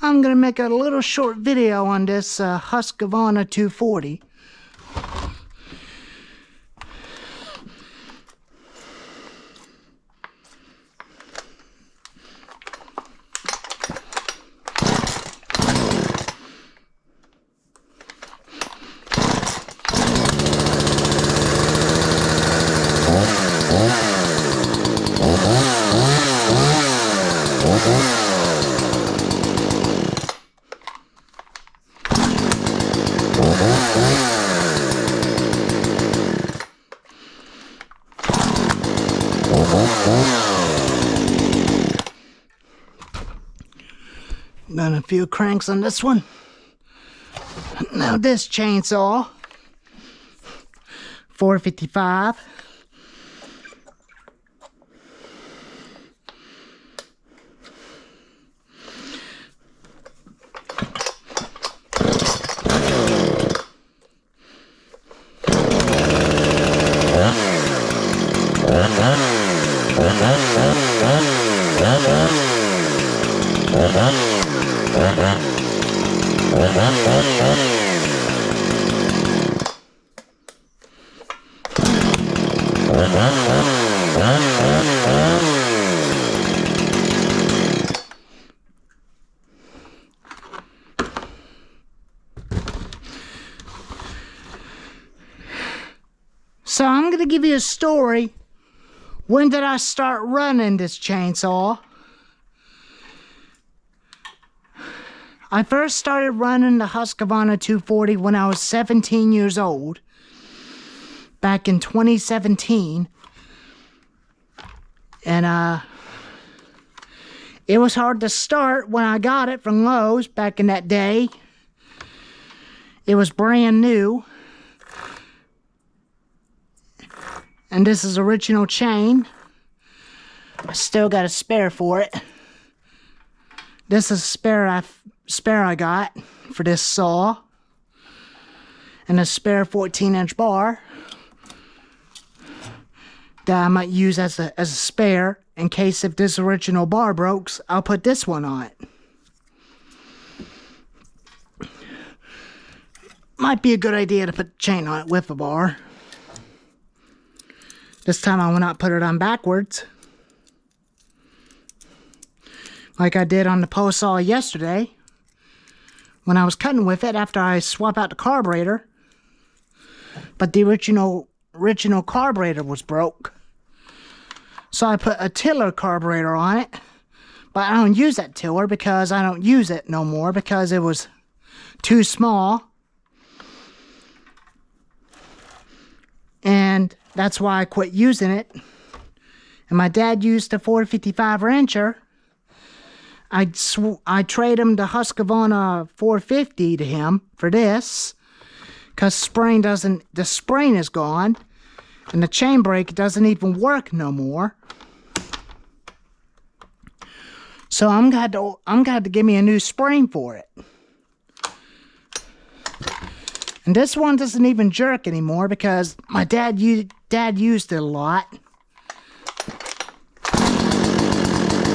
I'm going to make a little short video on this Husqavra 240. Done a few cranks on this one. Now this chainsaw, 455. So I'm going to give you a story. When did I start running this chainsaw? I first started running the Husqavra 240 when I was 17 years old, back in 2017. And it was hard to start when I got it from Lowe's back in that day. It was brand new. And this is original chain. I still got a spare for it. This is a spare I got for this saw. And a spare 14-inch bar that I might use as a spare in case if this original bar breaks, I'll put this one on it. Might be a good idea to put the chain on it with a bar. This time I will not put it on backwards, like I did on the pole saw yesterday when I was cutting with it after I swap out the carburetor. But the original carburetor was broke. So I put a tiller carburetor on it. But I don't use that tiller because I don't use it no more because it was too small. And that's why I quit using it. And my dad used a 455-incher. I trade him the Husqavra 450 to him for this, because the spring is gone, and the chain brake doesn't even work no more. So I'm gonna have to give me a new spring for it. And this one doesn't even jerk anymore because my dad used it a lot.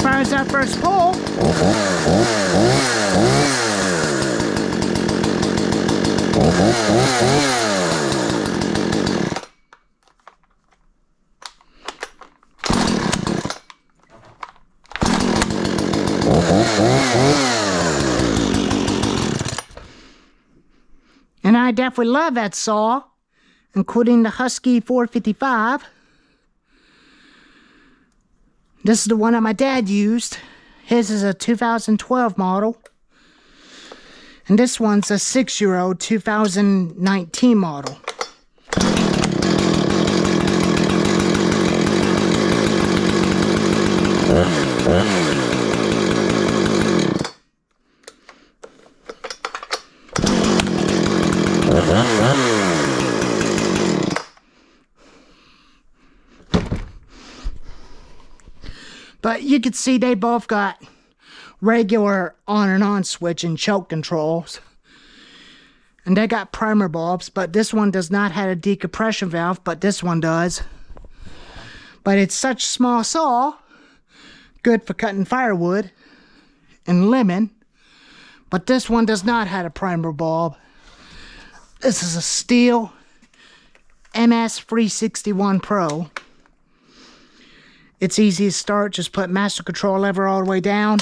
Fires that first pull. And I definitely love that saw, including the Husky 455. This is the one that my dad used. His is a 2012 model. And this one's a 6-year-old 2019 model. But you can see they both got regular on and on switch and choke controls. And they got primer bulbs, but this one does not have a decompression valve, but this one does. But it's such a small saw, good for cutting firewood and lemon. But this one does not have a primer bulb. This is a Stihl MS361 Pro. It's easy to start. Just put master control lever all the way down.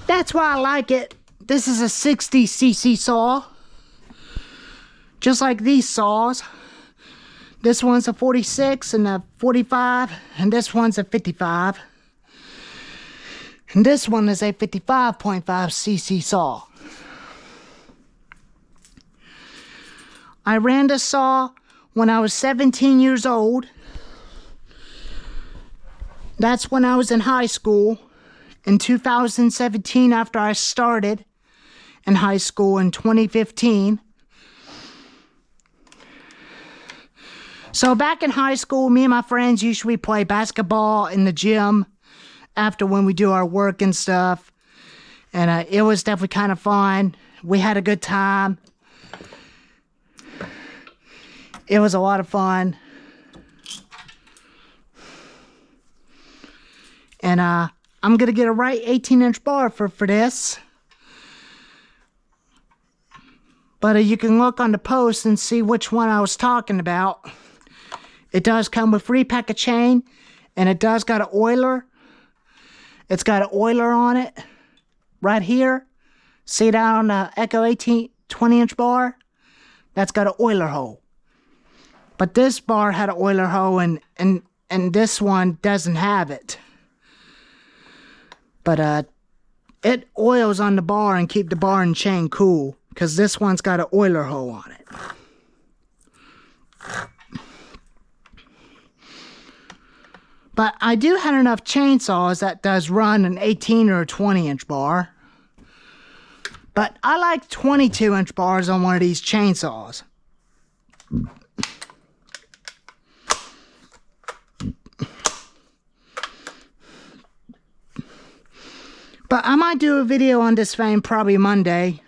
That's why I like it. This is a 60cc saw. Just like these saws. This one's a 46 and a 45, and this one's a 55. And this one is a 55.5cc saw. I ran this saw when I was 17 years old. That's when I was in high school. In 2017, after I started in high school in 2015. So back in high school, me and my friends usually play basketball in the gym after when we do our work and stuff. And it was definitely kind of fun. We had a good time. It was a lot of fun. And I'm going to get a right 18-inch bar for this. But you can look on the post and see which one I was talking about. It does come with free pack of chain. And it does got an oiler. It's got an oiler on it. Right here. See that on the Echo 20-inch bar? That's got an oiler hole. But this bar had an oiler hole and this one doesn't have it. But it oils on the bar and keep the bar and chain cool, because this one's got an oiler hole on it. But I do have enough chainsaws that does run an 18 or a 20-inch bar. But I like 22-inch bars on one of these chainsaws. But I might do a video on this thing probably Monday.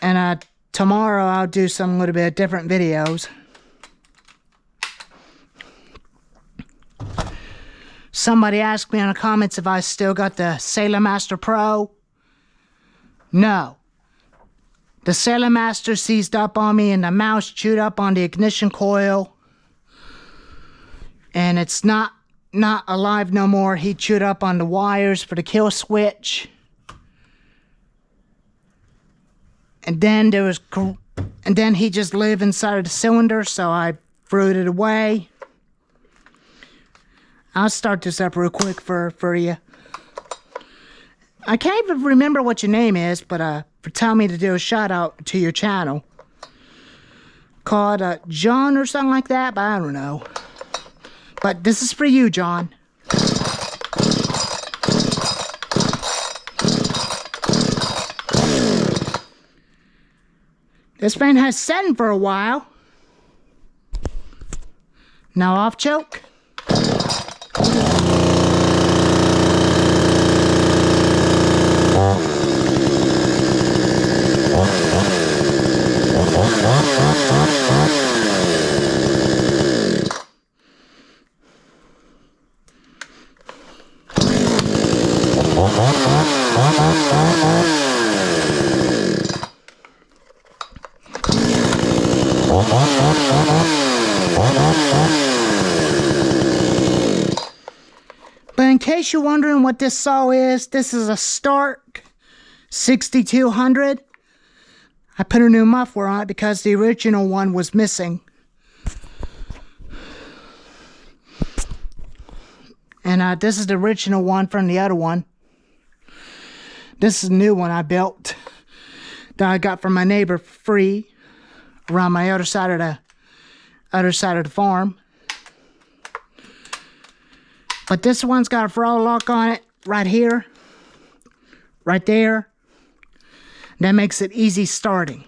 And tomorrow I'll do some little bit of different videos. Somebody asked me in the comments if I still got the Sailor Master Pro. No. The Sailor Master seized up on me and the mouse chewed up on the ignition coil. And it's not alive no more. He chewed up on the wires for the kill switch. And then he just lived inside of the cylinder, so I threw it away. I'll start this up real quick for you. I can't even remember what your name is, but for telling me to do a shout out to your channel. Called John or something like that, but I don't know. But this is for you, John. This thing has setting for a while. Now off choke. But in case you're wondering what this saw is, this is a Stark 6200. I put a new muffler on it because the original one was missing. And this is the original one from the other one. This is a new one I built. that I got from my neighbor for free around my other side of the farm. But this one's got a throw lock on it right here, right there. That makes it easy starting.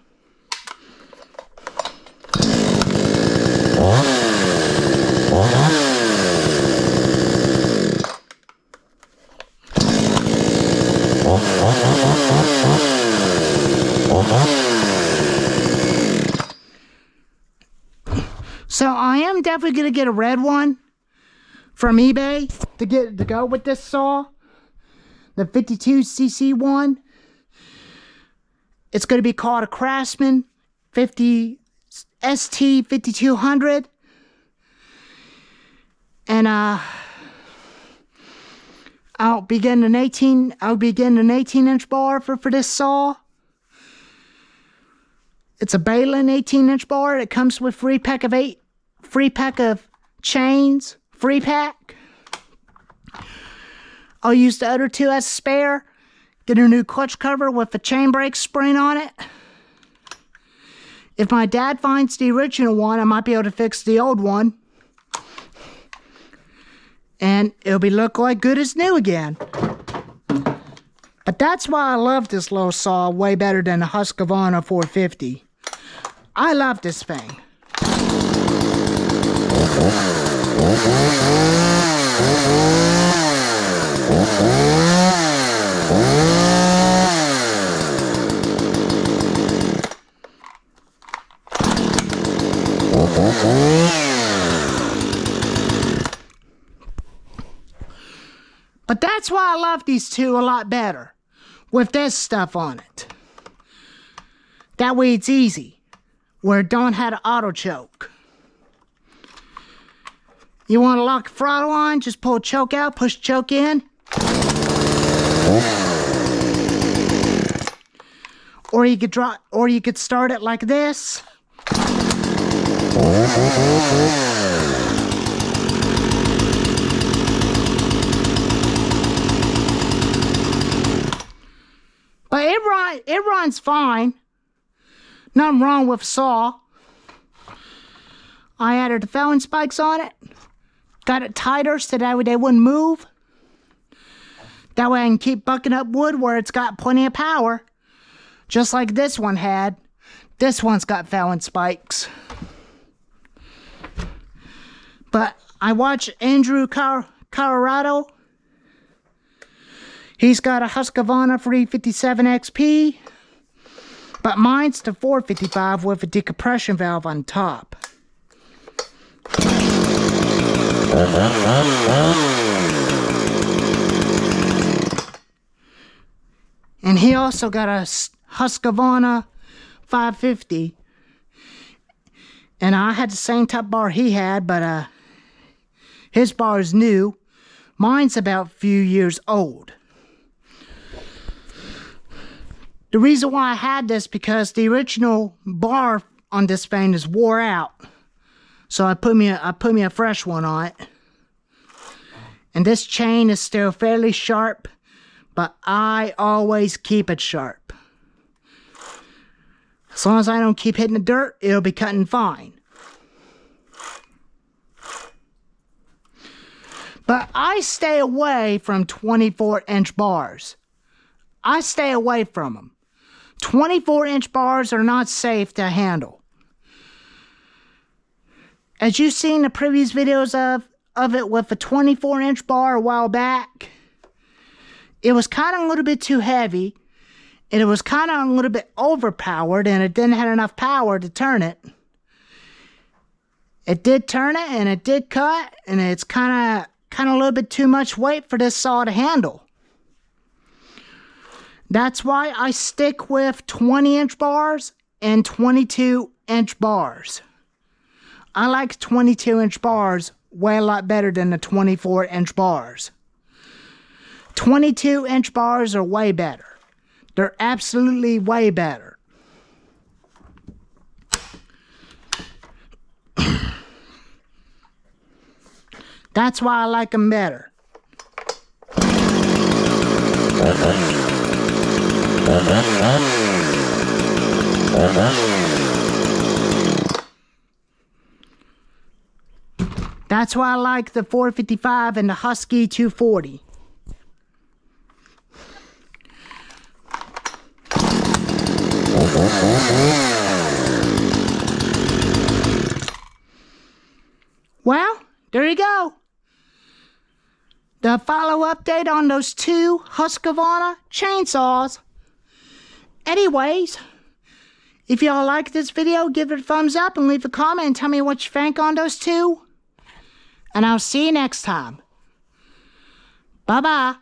So I am definitely going to get a red one from eBay to go with this saw. The 52cc one. It's going to be called a Craftsman ST5200. And I'll be getting an 18-inch bar for this saw. It's a Balin 18-inch bar. It comes with free pack of chains, free pack. I'll use the other two as a spare. Get a new clutch cover with a chain brake spring on it. If my dad finds the original one, I might be able to fix the old one. And it'll be look like good as new again. But that's why I love this little saw way better than the Husqavra 450. I love this thing. But that's why I love these two a lot better, with this stuff on it. That way it's easy, where it don't have an auto choke. You want to lock the throttle on, just pull the choke out, push the choke in. Or you could start it like this. But it runs fine. Nothing wrong with the saw. I added the Fallon spikes on it. Got it tighter so that way they wouldn't move. That way I can keep bucking up wood where it's got plenty of power. Just like this one had. This one's got Fallon spikes. But I watched Andrew Colorado. He's got a Husqvarna 357 XP. But mine's the 455 with a decompression valve on top. And he also got a Husqvarna 550. And I had the same type bar he had, but his bar is new. Mine's about a few years old. The reason why I had this because the original bar on this thing is wore out. So I put me a fresh one on it. And this chain is still fairly sharp, but I always keep it sharp. As long as I don't keep hitting the dirt, it'll be cutting fine. But I stay away from 24-inch bars. I stay away from them. 24-inch bars are not safe to handle. As you've seen the previous videos of it with a 24-inch bar a while back, it was kind of a little bit too heavy, and it was kind of a little bit overpowered, and it didn't have enough power to turn it. It did turn it, and it did cut, and it's kind of a little bit too much weight for this saw to handle. That's why I stick with 20-inch bars and 22-inch bars. I like 22-inch bars way a lot better than the 24-inch bars. 22-inch bars are way better. They're absolutely way better. That's why I like them better. That's why I like the 455 and the Husky 240. Well, there you go. The follow update on those two Husqavra chainsaws. Anyways, if y'all like this video, give it a thumbs up and leave a comment and tell me what you think on those two. And I'll see you next time. Bye-bye.